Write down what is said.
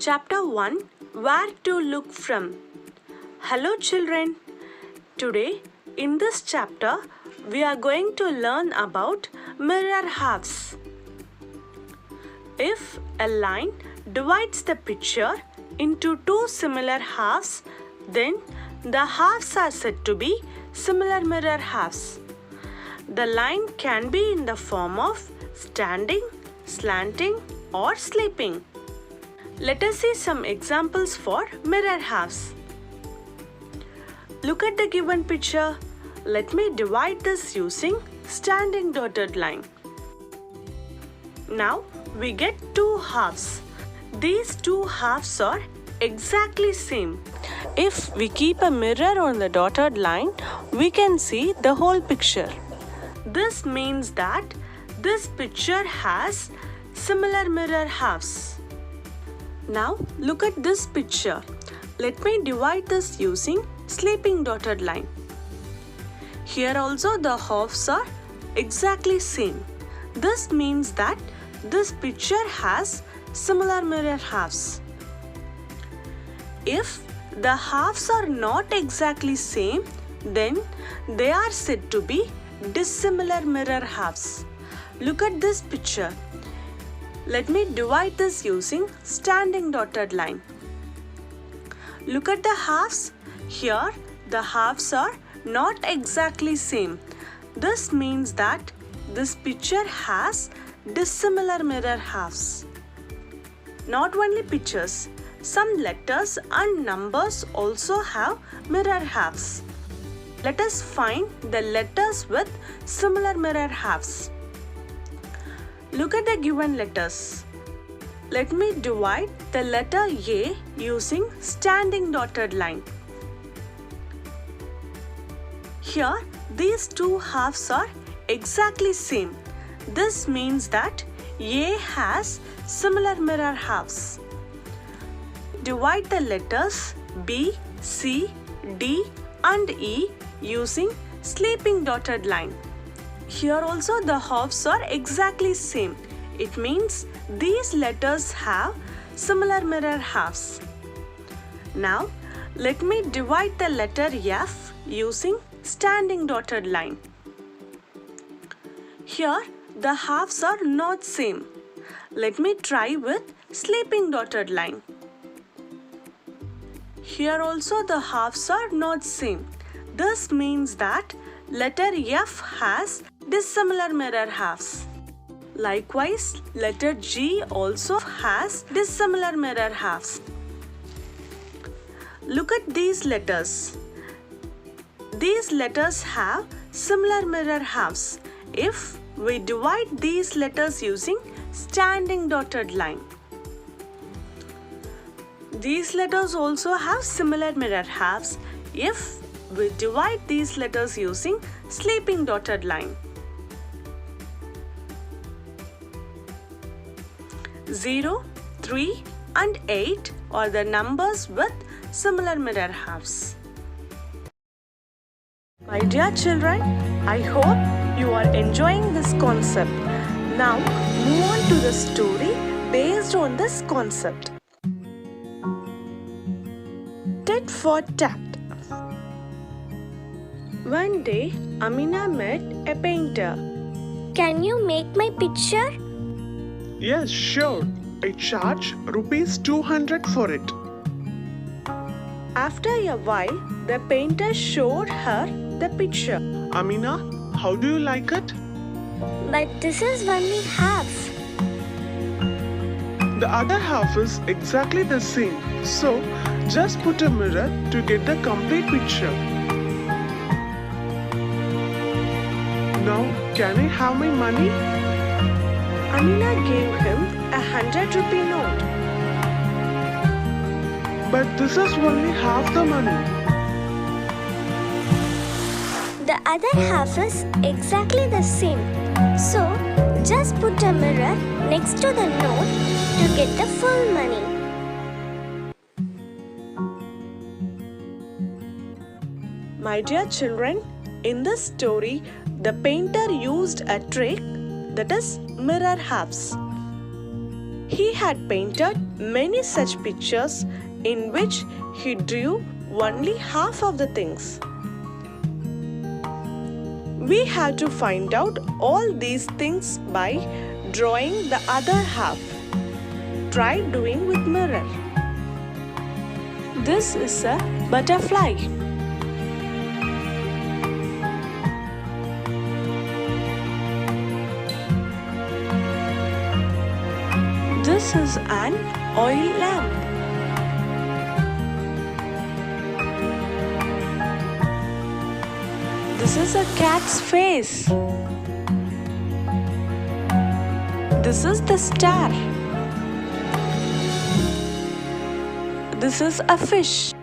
Chapter 1, Where to Look From. Hello children. Today in this chapter we are going to learn about mirror halves. If a line divides the picture into two similar halves, then the halves are said to be similar mirror halves. The line can be in the form of standing, slanting or sleeping. Let us see some examples for mirror halves. Look at the given picture. Let me divide this using standing dotted line. Now we get two halves. These two halves are exactly same. If we keep a mirror on the dotted line, we can see the whole picture. This means that this picture has similar mirror halves. Now look at this picture. Let me divide this using sleeping dotted line. Here also the halves are exactly same. This means that this picture has similar mirror halves. If the halves are not exactly same, then they are said to be dissimilar mirror halves. Look at this picture. Let me divide this using standing dotted line. Look at the halves. Here the halves are not exactly same. This means that this picture has dissimilar mirror halves. Not only pictures, some letters and numbers also have mirror halves. Let us find the letters with similar mirror halves. Look at the given letters. Let me divide the letter A using standing dotted line. Here, these two halves are exactly same. This means that A has similar mirror halves. Divide the letters B, C, D and E using sleeping dotted line. Here also the halves are exactly same. It means these letters have similar mirror halves. Now let me divide the letter F using standing dotted line. Here the halves are not same. Let me try with sleeping dotted line. Here also the halves are not same. This means that letter F has dissimilar mirror halves. Likewise, letter G also has dissimilar mirror halves. Look at these letters. These letters have similar mirror halves if we divide these letters using standing dotted line. These letters also have similar mirror halves if we divide these letters using sleeping dotted line. 0, 3 and 8 are the numbers with similar mirror halves. My dear children, I hope you are enjoying this concept. Now move on to the story based on this concept. Tit for tat. One day, Amina met a painter. Can you make my picture? Yes, sure. I charge rupees 200 for it. After a while, the painter showed her the picture. Amina, how do you like it? But this is only half. The other half is exactly the same. So, just put a mirror to get the complete picture. Now, can I have my money? Amina gave him a 100-rupee note. But this is only half the money. The other half is exactly the same. So, just put a mirror next to the note to get the full money. My dear children, in this story, the painter used a trick, that is mirror halves. He had painted many such pictures in which he drew only half of the things. We have to find out all these things by drawing the other half. Try doing with mirror. This is a butterfly. This is an oil lamp. This is a cat's face. This is the star. This is a fish.